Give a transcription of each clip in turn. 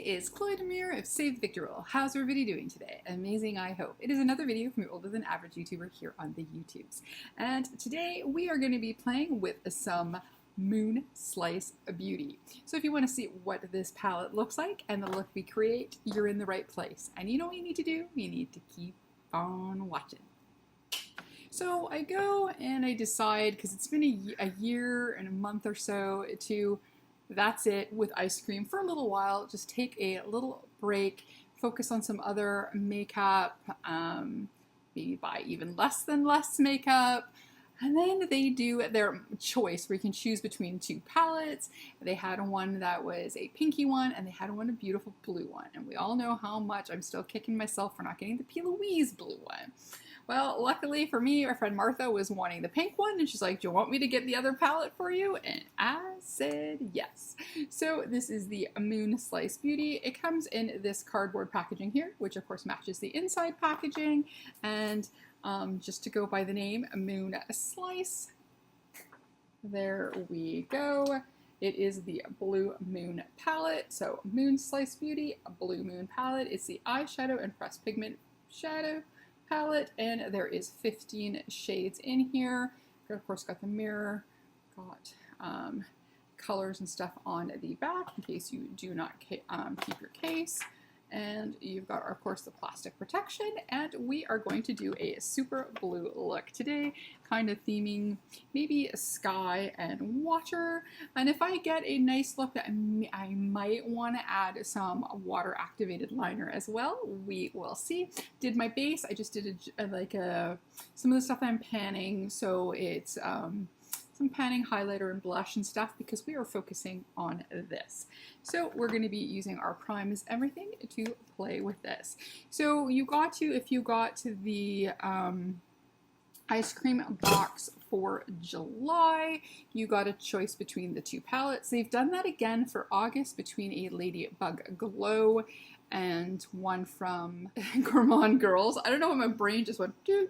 is Chloe Demure of Save the Victor Roll. How's everybody doing today? Amazing, I hope. It is another video from your older than average YouTuber here on the YouTubes. And today we are going to be playing with some Moonslice Beauty. So if you want to see what this palette looks like and the look we create, you're in the right place. And you know what you need to do? You need to keep on watching. So I go and I decide, because it's been a year and a month or so, to that's it with ice cream for a little while. Just take a little break, focus on some other makeup, maybe buy even less makeup. And then they do their choice where you can choose between two palettes. They had one that was a pinky one, and they had one a beautiful blue one. And we all know how much I'm still kicking myself for not getting the P. Louise blue one. Well, luckily for me, our friend Martha was wanting the pink one, and she's like, do you want me to get the other palette for you? And I said yes. So this is the Moonslice Beauty. It comes in this cardboard packaging here, which of course matches the inside packaging. And just to go by the name, Moonslice. There we go. It is the Blue Moon palette. So Moonslice Beauty, a Blue Moon palette. It's the eyeshadow and pressed pigment shadow palette, and there is 15 shades in here. Of course, got the mirror, got colors and stuff on the back in case you do not keep your case. And you've got, of course, the plastic protection, and we are going to do a super blue look today, kind of theming maybe a sky and water. And if I get a nice look, I might want to add some water activated liner as well. We will see. Did my base, I just did some of the stuff I'm panning, so it's some panning, highlighter, and blush and stuff, because we are focusing on this. So we're going to be using our primes, everything to play with this. So if you got to the ice cream box for July, you got a choice between the two palettes. They've done that again for August between a Ladybug Glow and one from Gourmand Girls. I don't know why my brain just went doot.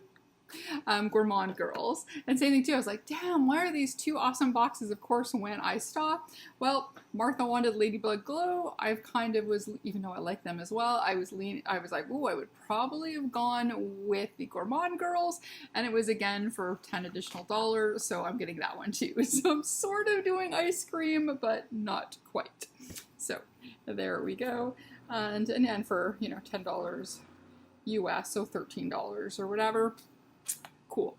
Gourmand Girls. And same thing too, I was like, damn, why are these two awesome boxes? Of course, when I stopped, well, Martha wanted Ladybug Glow. I've kind of was, even though I like them as well, I was like, ooh, I would probably have gone with the Gourmand Girls, and it was again for $10 additional, so I'm getting that one too. So I'm sort of doing ice cream, but not quite. So there we go. And for, $10 US, so $13 or whatever. Cool.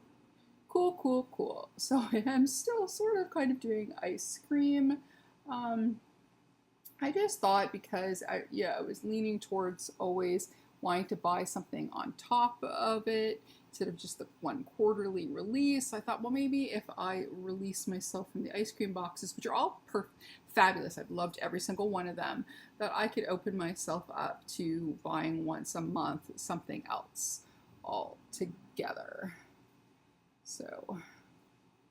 So I'm still sort of kind of doing ice cream. I just thought, because I was leaning towards always wanting to buy something on top of it instead of just the one quarterly release. I thought, well, maybe if I release myself from the ice cream boxes, which are all fabulous, I've loved every single one of them, that I could open myself up to buying once a month something else all together. So,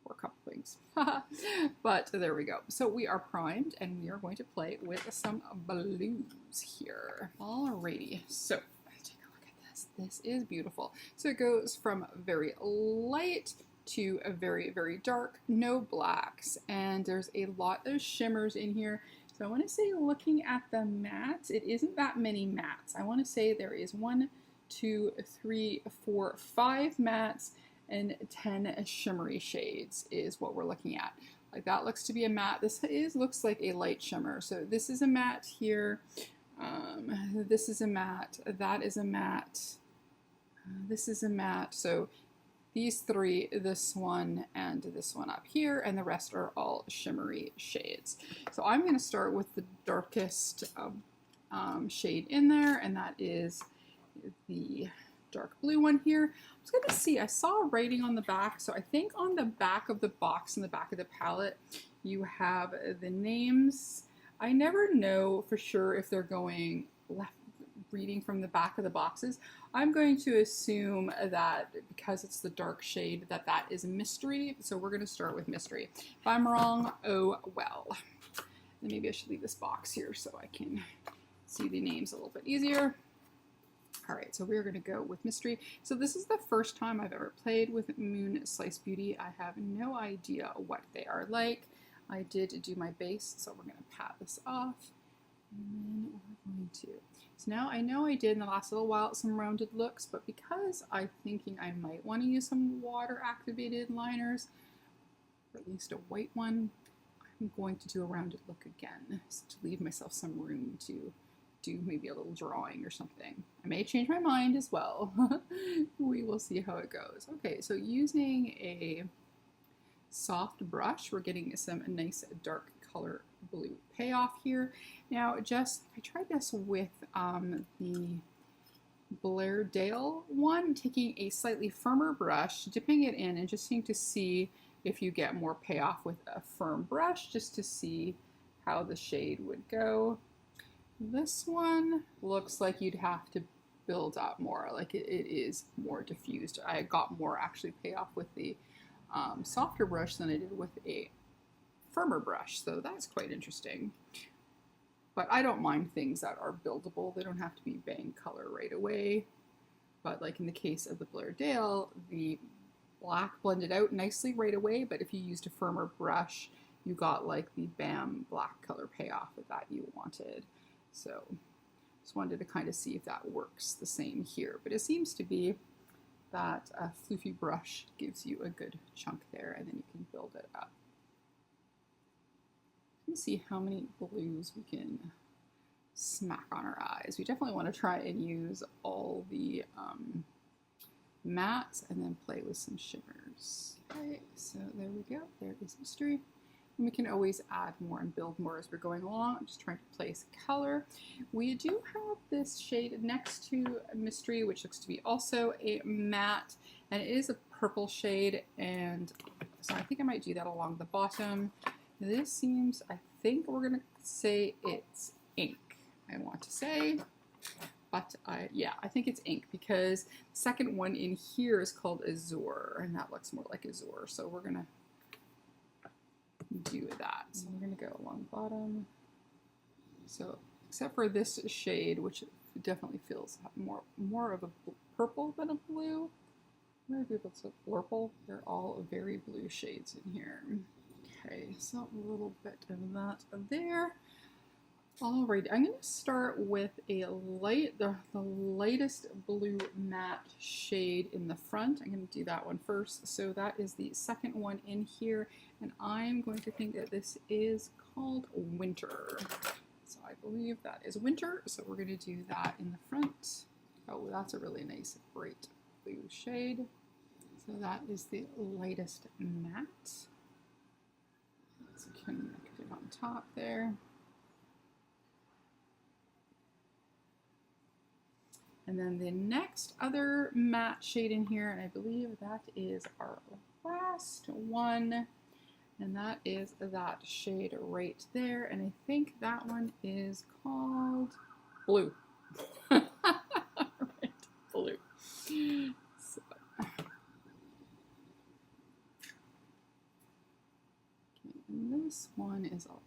or a couple things. But there we go. So we are primed, and we are going to play with some blues here. Alrighty, so take a look at this. This is beautiful. So it goes from very light to a very, very dark, no blacks, and there's a lot of shimmers in here. So I want to say, looking at the mattes, it isn't that many mattes. I want to say there is 1, 2, 3, 4, 5 mattes, and 10 shimmery shades is what we're looking at. Like, that looks to be a matte. This looks like a light shimmer. So this is a matte here. This is a matte. That is a matte. This is a matte. So these three, this one and this one up here, and the rest are all shimmery shades. So I'm going to start with the darkest shade in there, and that is the dark blue one here. I was going to see, I saw writing on the back, so I think on the back of the box, in the back of the palette, you have the names. I never know for sure if they're going left, reading from the back of the boxes. I'm going to assume that because it's the dark shade, that is mystery, so we're going to start with mystery. If I'm wrong, oh well. And maybe I should leave this box here so I can see the names a little bit easier. All right, so we're going to go with mystery. So this is the first time I've ever played with Moonslice Beauty. I have no idea what they are like. I did do my base, so we're going to pat this off. And then we're going to, so now I know I did in the last little while some rounded looks, but because I'm thinking I might want to use some water activated liners, or at least a white one, I'm going to do a rounded look again, just to leave myself some room to do maybe a little drawing or something. I may change my mind as well. We will see how it goes. Okay, so using a soft brush, we're getting some nice dark color blue payoff here. Now, I tried this with the Blairdale one, taking a slightly firmer brush, dipping it in, and just seeing to see if you get more payoff with a firm brush, just to see how the shade would go. This one looks like you'd have to build up more, like it is more diffused. I got more actually payoff with the softer brush than I did with a firmer brush, so that's quite interesting. But I don't mind things that are buildable. They don't have to be bang color right away. But like in the case of the Blairdale, the black blended out nicely right away, but if you used a firmer brush, you got like the bam black color payoff that you wanted. So just wanted to kind of see if that works the same here. But it seems to be that a floofy brush gives you a good chunk there, and then you can build it up. Let's see how many blues we can smack on our eyes. We definitely want to try and use all the mattes and then play with some shimmers. Okay, so there we go. There is Mystery. And we can always add more and build more as we're going along. I'm just trying to place color. We do have this shade next to Mystery, which looks to be also a matte, and it is a purple shade, and so I think I might do that along the bottom. This seems, I think we're gonna say it's ink, I want to say, but yeah, I think it's ink, because the second one in here is called Azure, and that looks more like Azure, so we're gonna do that. So we're gonna go along the bottom. So except for this shade, which definitely feels more of a purple than a blue. Maybe it's a purple. They're all very blue shades in here. Okay, so a little bit of that there. Alright, I'm going to start with a the lightest blue matte shade in the front. I'm going to do that one first. So that is the second one in here, and I'm going to think that this is called Winter. So I believe that is Winter, so we're going to do that in the front. Oh, that's a really nice bright blue shade. So that is the lightest matte. So connect it on top there. And then the next other matte shade in here, and I believe that is our last one, and that is that shade right there, and I think that one is called Blue. Right, blue. So. Okay, and this one is a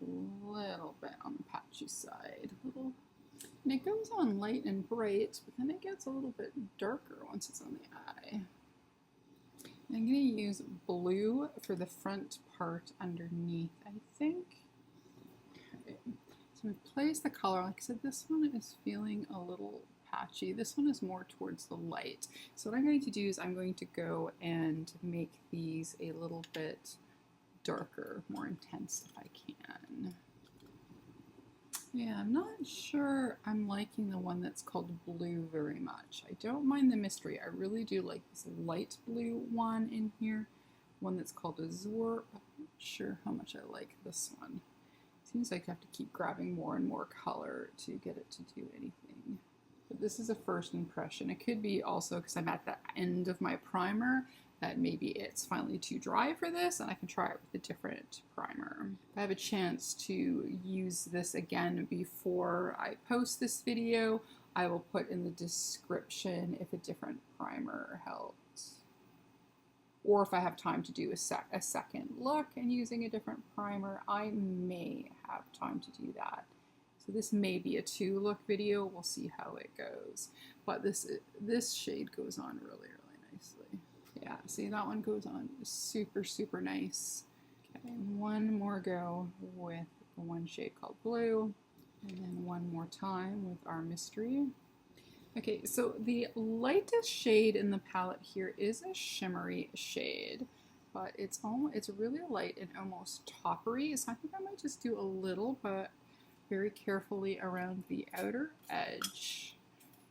little bit on the patchy side, and it goes on light and bright, but then it gets a little bit darker once it's on the eye. And I'm going to use blue for the front part underneath, I think. Okay. So I'm going to place the color. Like I said, this one is feeling a little patchy. This one is more towards the light. So what I'm going to do is I'm going to go and make these a little bit darker, more intense if I can. Yeah, I'm not sure I'm liking the one that's called Blue very much. I don't mind the Mystery. I really do like this light blue one in here, one that's called Azure. I'm not sure how much I like this one. Seems like I have to keep grabbing more and more color to get it to do anything. But this is a first impression. It could be also because I'm at the end of my primer that maybe it's finally too dry for this and I can try it with a different primer. If I have a chance to use this again before I post this video, I will put in the description if a different primer helps. Or if I have time to do a second look and using a different primer, I may have time to do that. So this may be a 2-look video, we'll see how it goes. But this shade goes on really, really nicely. Yeah, see, that one goes on super, super nice. Okay, one more go with the one shade called Blue. And then one more time with our mystery. Okay, so the lightest shade in the palette here is a shimmery shade, but it's really light and almost toppery, so I think I might just do a little, but very carefully around the outer edge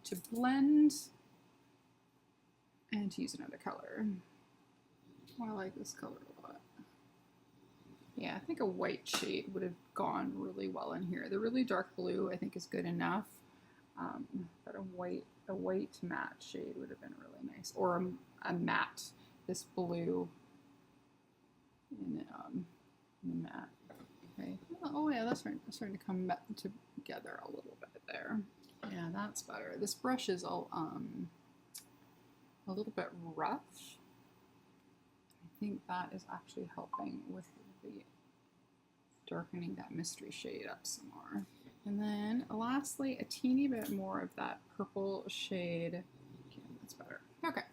to blend and to use another color. Oh, I like this color a lot. Yeah, I think a white shade would have gone really well in here. The really dark blue I think is good enough. But a white matte shade would have been really nice, or a matte, this blue in the matte. Okay. Oh yeah, that's starting to come back together a little bit there. Yeah, that's better. This brush is all a little bit rough. I think that is actually helping with the darkening that mystery shade up some more. And then lastly, a teeny bit more of that purple shade. Okay, that's better. Okay.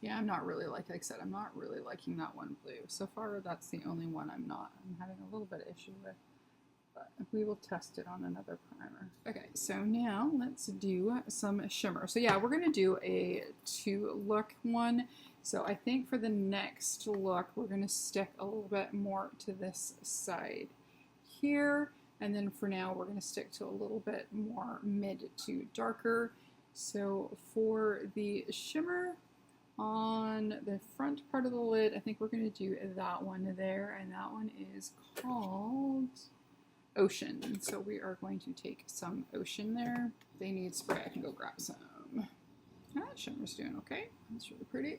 Yeah, I'm not really like I said, I'm not really liking that one blue. So far, that's the only one I'm having a little bit of issue with. But we will test it on another primer. Okay, so now let's do some shimmer. So yeah, we're gonna do a 2-look one. So I think for the next look, we're gonna stick a little bit more to this side here. And then for now, we're going to stick to a little bit more mid to darker. So for the shimmer on the front part of the lid, I think we're going to do that one there. And that one is called Ocean. So we are going to take some Ocean there. If they need spray, I can go grab some. That shimmer's doing okay. That's really pretty.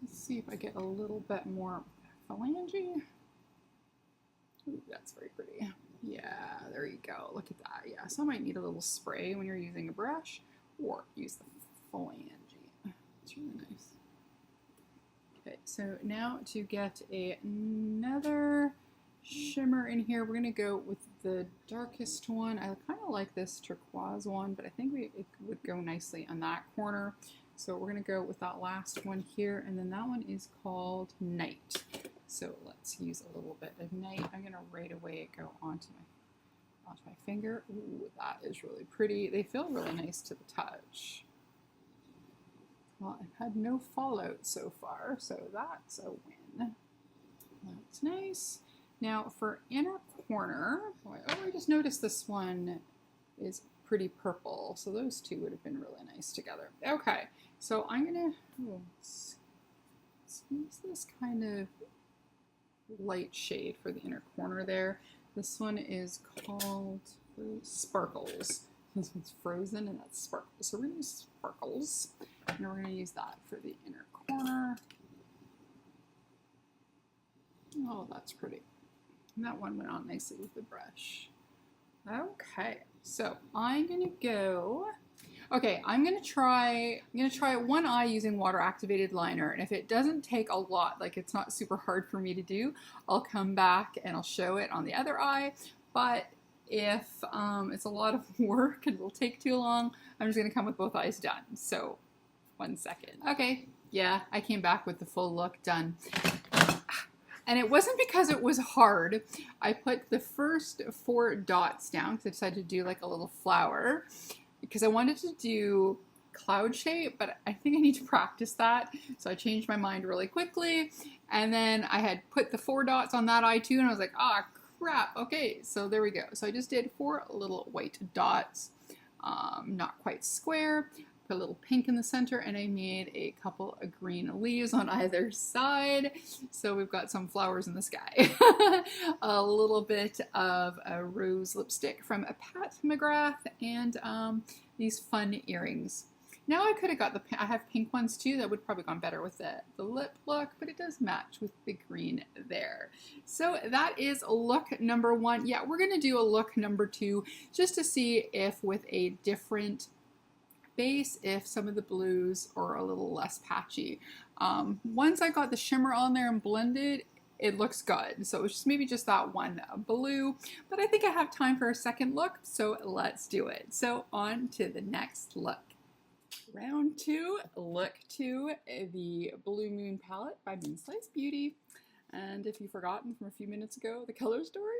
Let's see if I get a little bit more phalange. Ooh, that's very pretty. Yeah, there you go. Look at that. Yeah, so I might need a little spray when you're using a brush, or use the phalange. It's really nice. Okay, so now to get another shimmer in here, we're going to go with the darkest one. I kind of like this turquoise one, but I think it would go nicely on that corner. So we're going to go with that last one here, and then that one is called Night. So let's use a little bit of Night. I'm going to right away go onto my finger. Ooh, that is really pretty. They feel really nice to the touch. Well, I've had no fallout so far, so that's a win. That's nice. Now for inner corner, I just noticed this one is pretty purple, so those two would have been really nice together. Okay, so I'm going to use this kind of light shade for the inner corner there. This one is called Sparkles. This one's frozen and that's Sparkles. So we're going to use Sparkles. And we're going to use that for the inner corner. Oh, that's pretty. And that one went on nicely with the brush. Okay, so I'm going to go. Okay, I'm gonna try one eye using water activated liner, and if it doesn't take a lot, like it's not super hard for me to do, I'll come back and I'll show it on the other eye. But if it's a lot of work and will take too long, I'm just gonna come with both eyes done. So 1 second. Okay, yeah, I came back with the full look done. And it wasn't because it was hard. I put the first 4 dots down because I decided to do like a little flower, because I wanted to do cloud shape, but I think I need to practice that. So I changed my mind really quickly. And then I had put the 4 dots on that eye too, and I was like, ah, crap. Okay, so there we go. So I just did 4 little white dots, not quite square. Put a little pink in the center, and I made a couple of green leaves on either side. So we've got some flowers in the sky. A little bit of a rose lipstick from a Pat McGrath, and these fun earrings. Now I could have got I have pink ones too. That would probably gone better with the lip look, but it does match with the green there. So that is look number 1. Yeah, we're gonna do a look number 2 just to see if with a different base, if some of the blues are a little less patchy. Once I got the shimmer on there and blended, it looks good. So it's just maybe just that one blue, but I think I have time for a second look, so let's do it. So on to the next look. Round 2, look 2, the Blue Moon palette by Moonslice Beauty. And if you've forgotten from a few minutes ago, the color story,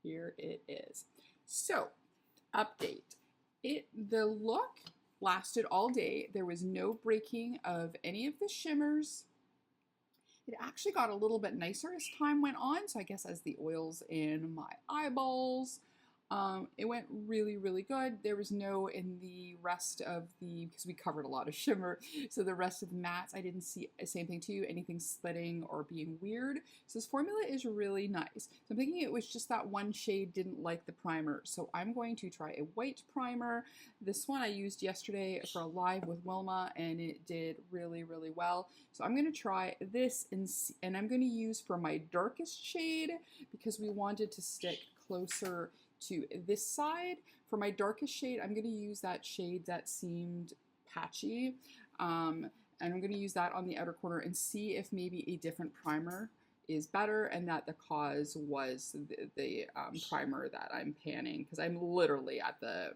here it is. So, update. The look lasted all day. There was no breaking of any of the shimmers. It actually got a little bit nicer as time went on. So I guess as the oils in my eyeballs, it went really, really good. There was no in the rest of because we covered a lot of shimmer. So the rest of the mattes, I didn't see the same thing too, anything splitting or being weird. So this formula is really nice. So I'm thinking it was just that one shade didn't like the primer. So I'm going to try a white primer. This one I used yesterday for a live with Wilma and it did really, really well. So I'm going to try this and I'm going to use for my darkest shade because we wanted to stick closer to this side. For my darkest shade, I'm going to use that shade that seemed patchy. And I'm going to use that on the outer corner and see if maybe a different primer is better and that the cause was the primer that I'm panning, because I'm literally at the,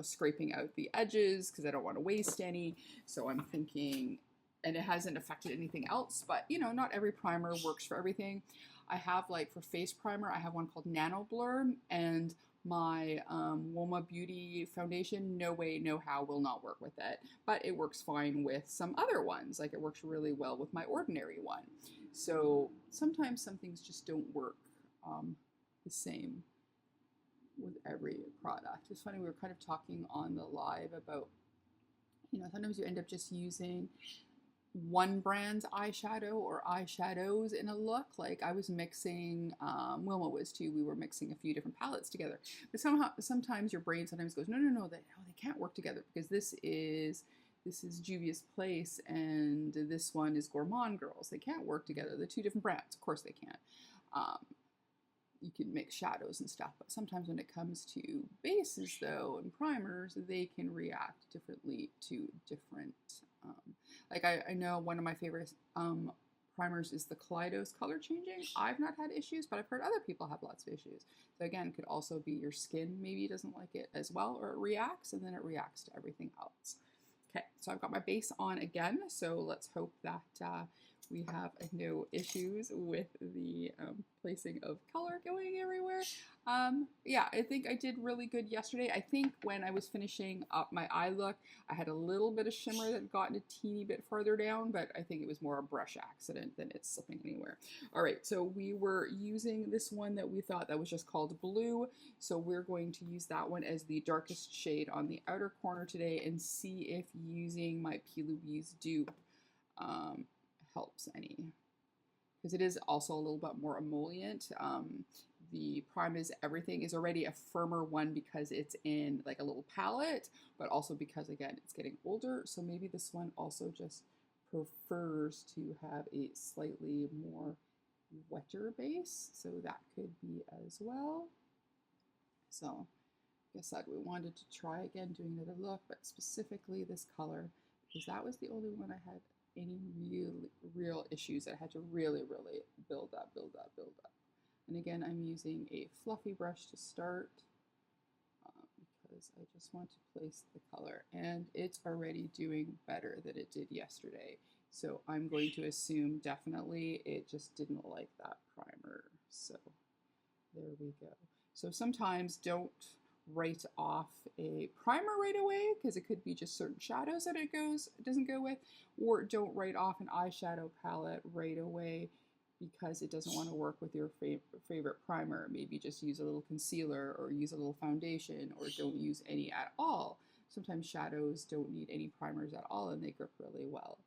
scraping out the edges because I don't want to waste any. So I'm thinking, and it hasn't affected anything else, but not every primer works for everything. I have, like, for face primer, I have one called Nano Blur, and my Wilma Beauty foundation, no way, no how, will not work with it. But it works fine with some other ones. Like, it works really well with my ordinary one. So sometimes some things just don't work the same with every product. It's funny, we were kind of talking on the live about, sometimes you end up just using one brand's eyeshadow or eyeshadows in a look. Like I was mixing, Wilma was too, we were mixing a few different palettes together. But sometimes your brain sometimes goes, no, they can't work together because this is Juvia's Place and this one is Gourmand Girls. They can't work together. They're two different brands. Of course they can't. You can mix shadows and stuff, but sometimes when it comes to bases though and primers, they can react differently to different, like I know one of my favorite primers is the Kaleidos color changing. I've not had issues, but I've heard other people have lots of issues. So again, it could also be your skin maybe doesn't like it as well, or it reacts and then it reacts to everything else. Okay, so I've got my base on again, so let's hope that we have no issues with the placing of color going everywhere. Yeah, I think I did really good yesterday. I think when I was finishing up my eye look, I had a little bit of shimmer that had gotten a teeny bit farther down, but I think it was more a brush accident than it's slipping anywhere. All right, so we were using this one that we thought that was just called Blue, so we're going to use that one as the darkest shade on the outer corner today and see if using my P. Louise dupe helps any, because it is also a little bit more emollient. The Prime is Everything is already a firmer one because it's in like a little palette, but also because again it's getting older, so maybe this one also just prefers to have a slightly more wetter base, so that could be as well. So I guess that we wanted to try again doing another look, but specifically this color, because that was the only one I had any real issues that I had to really build up. And again, I'm using a fluffy brush to start because I just want to place the color, and it's already doing better than it did yesterday. So I'm going to assume definitely it just didn't like that primer. So there we go. So sometimes don't write off a primer right away because it could be just certain shadows that it doesn't go with, or don't write off an eyeshadow palette right away because it doesn't want to work with your favorite primer. Maybe just use a little concealer or use a little foundation, or don't use any at all. Sometimes shadows don't need any primers at all and they grip really well.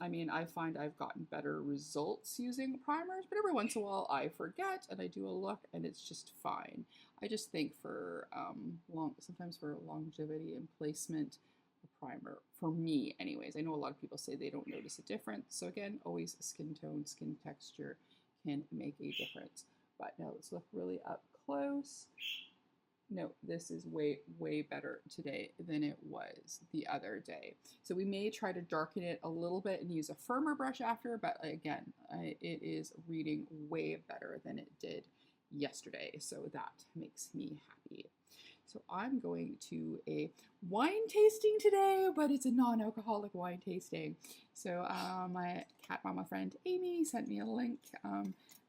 I mean, I find I've gotten better results using primers, but every once in a while I forget and I do a look and it's just fine. I just think for sometimes for longevity and placement, a primer, for me anyways, I know a lot of people say they don't notice a difference. So again, always skin tone, skin texture can make a difference. But now let's look really up close. No, this is way better today than it was the other day. So we may try to darken it a little bit and use a firmer brush after, but again, it is reading way better than it did yesterday. So that makes me happy. So I'm going to a wine tasting today, but it's a non-alcoholic wine tasting. So my cat mama friend Amy sent me a link.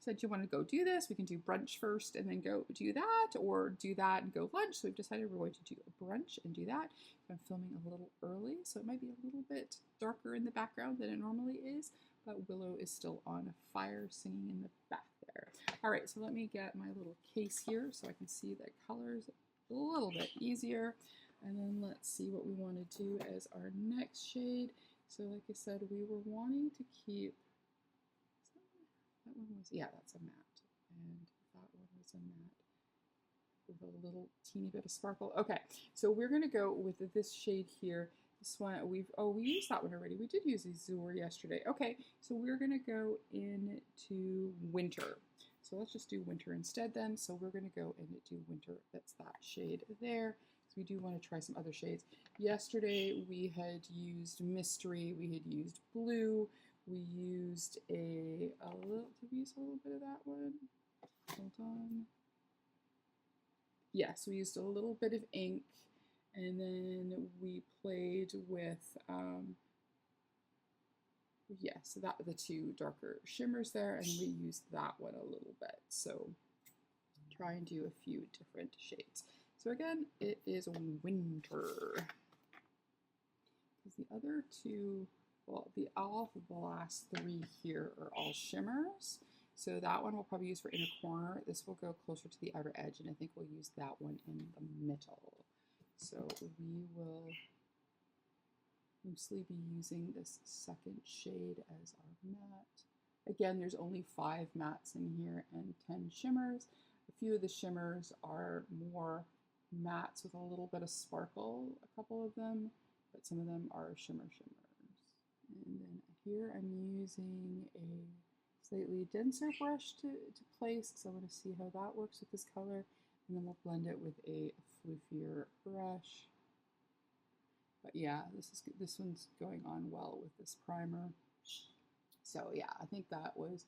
said, you want to go do this? We can do brunch first and then go do that, or do that and go lunch. So we've decided we're going to do a brunch and do that. I'm filming a little early, so it might be a little bit darker in the background than it normally is, but Willow is still on fire singing in the back there. All right, so let me get my little case here so I can see the colors a little bit easier. And then let's see what we want to do as our next shade. So like I said, we were wanting to keep, that one was, yeah, that's a matte. And that one was a matte with a little teeny bit of sparkle. Okay, so we're gonna go with this shade here. This one, we used that one already. We did use Azure yesterday. Okay, so we're gonna go into Winter. So let's just do Winter instead then. So we're gonna go into Winter. That's that shade there. So we do want to try some other shades. Yesterday we had used Mystery, we had used Blue, we used did we use a little bit of that one? Hold on. Yes, we used a little bit of ink, and then we played with, yes, the two darker shimmers there, and we used that one a little bit. So try and do a few different shades. So again, it is Winter. Because the other two, well, the last three here are all shimmers. So that one we'll probably use for inner corner. This will go closer to the outer edge, and I think we'll use that one in the middle. So we will mostly be using this second shade as our matte. Again, there's only 5 mattes in here and 10 shimmers. A few of the shimmers are more mattes with a little bit of sparkle, a couple of them, but some of them are shimmers. And then here I'm using a slightly denser brush to place, because I want to see how that works with this color, and then we'll blend it with a fluffier brush. But yeah, this one's going on well with this primer. So yeah, I think that was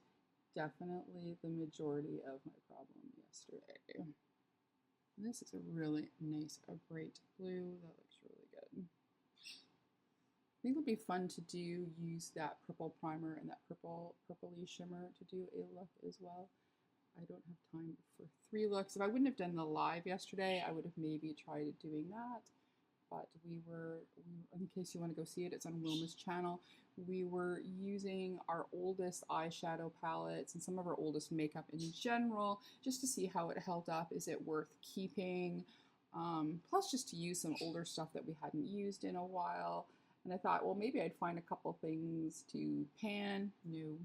definitely the majority of my problem yesterday. And this is a really nice, bright blue. That looks really good. I think it'll be fun to use that purple primer and that purpley shimmer to do a look as well. I don't have time for 3 looks. If I wouldn't have done the live yesterday, I would have maybe tried doing that. But in case you want to go see it, it's on Wilma's channel. We were using our oldest eyeshadow palettes and some of our oldest makeup in general, just to see how it held up. Is it worth keeping? Plus just to use some older stuff that we hadn't used in a while. And I thought, well, maybe I'd find a couple things to pan. No.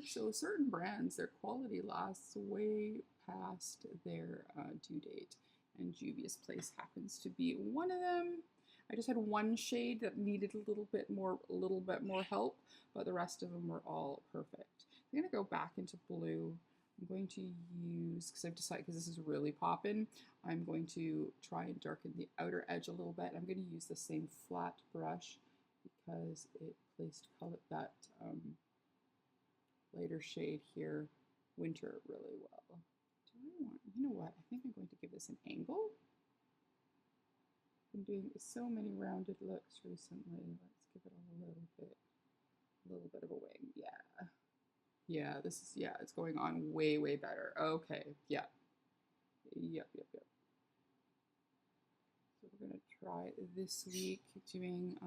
So certain brands, their quality lasts way past their due date. And Juvia's Place happens to be one of them. I just had one shade that needed a little bit more help, but the rest of them were all perfect. I'm gonna go back into blue. I'm going to use, because I've decided, because this is really popping, I'm going to try and darken the outer edge a little bit. I'm going to use the same flat brush because it placed that lighter shade here, Winter, really well. You know what? I think I'm going to give this an angle. I've been doing so many rounded looks recently. Let's give it a little bit of a wing. Yeah. Yeah, it's going on way, way better. Okay, yeah. Yep. So we're gonna try this week doing,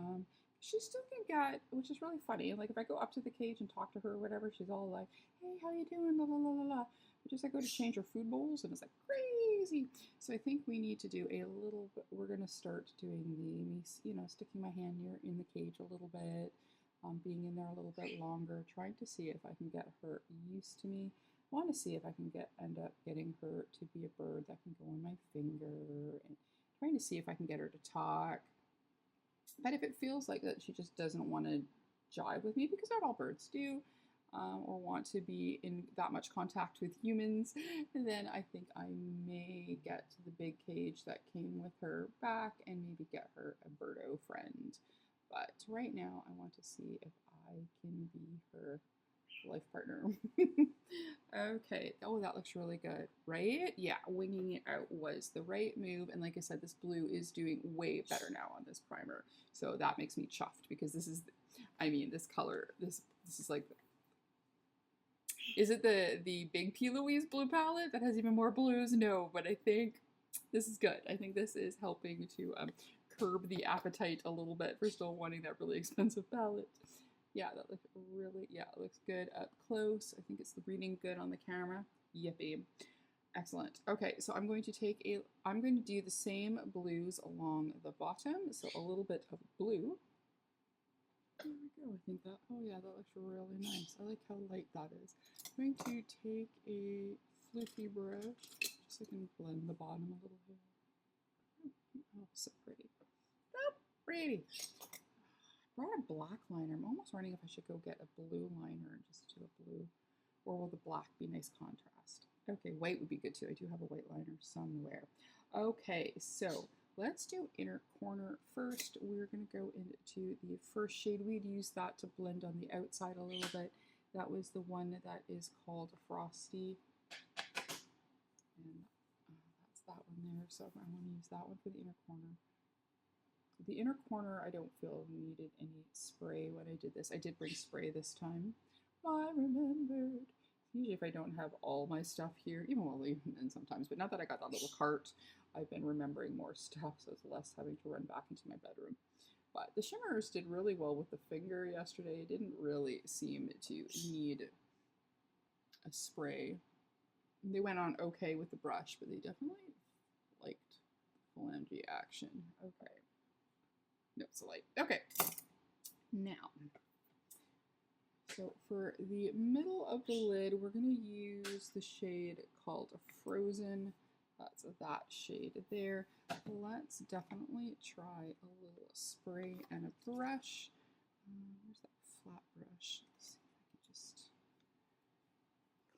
she still can get, which is really funny, like if I go up to the cage and talk to her or whatever, she's all like, hey, how you doing, la la la la la. But just I go to change her food bowls and it's like crazy. So I think we need to do a little bit, we're gonna start doing the, sticking my hand here in the cage a little bit, being in there a little bit longer, trying to see if I can get her used to me. I want to see if I can end up getting her to be a bird that can go on my finger, and trying to see if I can get her to talk. But if it feels like that she just doesn't want to jive with me, because not all birds do, or want to be in that much contact with humans, then I think I may get to the big cage that came with her back and maybe get her a birdo friend. But right now I want to see if I can be her life partner. Okay. Oh, that looks really good, right? Yeah, winging it out was the right move. And like I said, this blue is doing way better now on this primer. So that makes me chuffed, because this is, this color, this is like Is it the Big P. Louise blue palette that has even more blues? No, but I think this is good. I think this is helping to curb the appetite a little bit for still wanting that really expensive palette. Yeah, that looks really, yeah, it looks good up close. I think it's reading good on the camera. Yippee. Excellent. Okay, so I'm going to do the same blues along the bottom. So a little bit of blue. There we go. I think that, oh yeah, that looks really nice. I like how light that is. I'm going to take a floofy brush, just so I can blend the bottom a little bit. Oh, so pretty. So pretty. I brought a black liner. I'm almost wondering if I should go get a blue liner and just do a blue. Or will the black be nice contrast? Okay, white would be good too. I do have a white liner somewhere. Okay, so let's do inner corner first. We're going to go into the first shade. We'd use that to blend on the outside a little bit. That was the one that is called Frosty. And that's that one there. So I want to use that one for the inner corner. The inner corner, I don't feel needed any spray when I did this. I did bring spray this time. I remembered. Usually if I don't have all my stuff here, even sometimes, but now that I got that little cart, I've been remembering more stuff, so it's less having to run back into my bedroom. But the shimmers did really well with the finger yesterday. It didn't really seem to need a spray. They went on okay with the brush, but they definitely liked phalange action. Okay. No, it's a light. Okay. Now, so for the middle of the lid, we're going to use the shade called Frozen. That's that shade there. Let's definitely try a little spray and a brush. Where's that flat brush? Let's see if I can just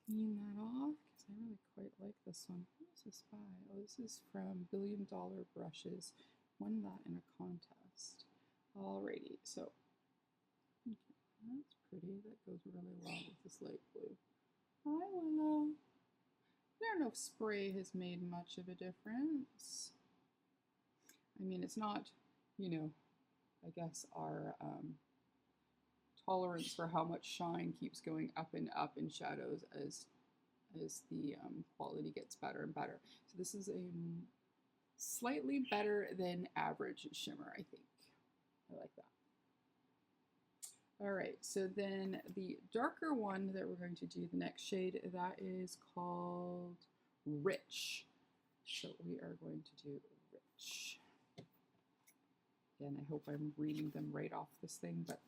clean that off because I really quite like this one. Who is this by? Oh, this is from $1 Billion Brushes. Won that in a contest. Alrighty, so okay, that's pretty. That goes really well with this light blue. Hi, Willow. I don't know if spray has made much of a difference. I mean, it's not, you know, I guess our tolerance for how much shine keeps going up and up in shadows as the quality gets better and better. So this is a slightly better than average shimmer, I think. I like that. All right, so then the darker one that we're going to do, the next shade, that is called Rich. So we are going to do Rich. Again, I hope I'm reading them right off this thing, but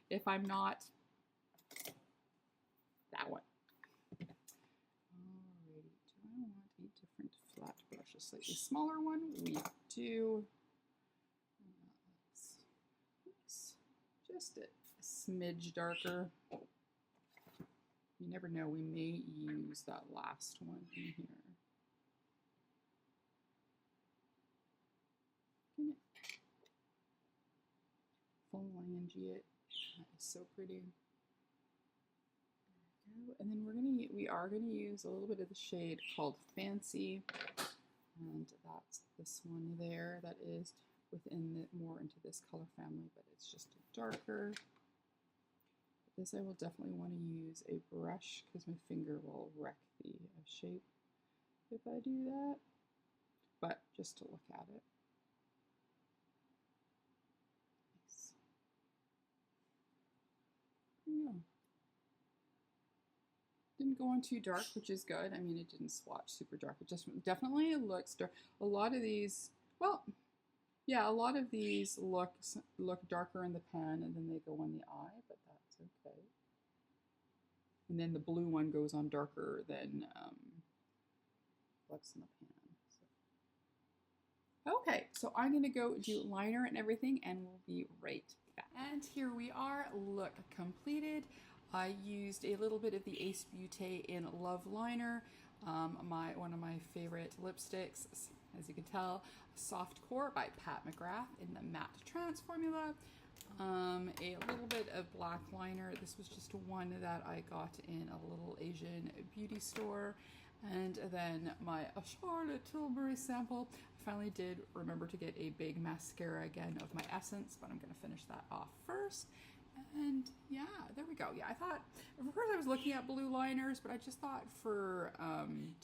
if I'm not, that one. Alrighty, do I want a different flat brush, a slightly smaller one? We do. Just a smidge darker. You never know, we may use that last one in here. Phalange it. That is so pretty. There we go. And then we are gonna use a little bit of the shade called Fancy, and that's this one there. That is within more into this color family, but it's just darker. This I will definitely want to use a brush because my finger will wreck the shape if I do that, but just to look at it. Nice. Yeah. Didn't go on too dark, which is good. I mean, it didn't swatch super dark. It just definitely looks dark. A lot of these, well, yeah, a lot of these look darker in the pan and then they go on the eye, but that's okay. And then the blue one goes on darker than what's in the pan. So. Okay, so I'm gonna go do liner and everything and we'll be right back. And here we are, look completed. I used a little bit of the Ace Beauty in Love Liner, one of my favorite lipsticks, as you can tell, Soft Core by Pat McGrath in the Matte Trance formula. A little bit of black liner. This was just one that I got in a little Asian beauty store. And then my Charlotte Tilbury sample. I finally did remember to get a big mascara again of my Essence, but I'm going to finish that off first. And yeah, there we go. Yeah, I thought, of course I was looking at blue liners, but I just thought for,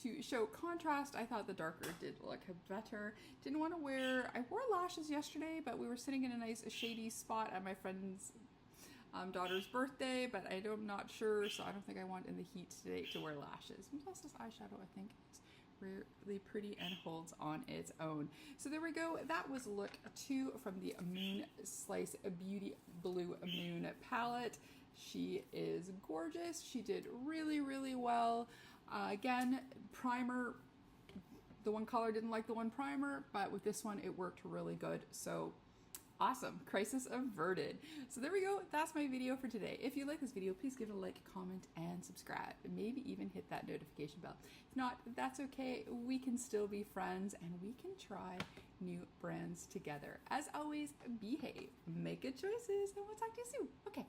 to show contrast, I thought the darker did look better. Didn't want to wear, I wore lashes yesterday, but we were sitting in a nice shady spot at my friend's daughter's birthday, but I'm not sure, so I don't think I want in the heat today to wear lashes. And plus this eyeshadow, I think, is really pretty and holds on its own. So there we go. That was look 2 from the Moonslice Beauty Blue Moon palette. She is gorgeous. She did really, really well. Again, primer, the one color didn't like the one primer, but with this one it worked really good. So awesome. Crisis averted. So there we go. That's my video for today. If you like this video, please give it a like, comment, and subscribe. And maybe even hit that notification bell. If not, that's okay. We can still be friends and we can try new brands together. As always, behave, make good choices, and we'll talk to you soon. Okay.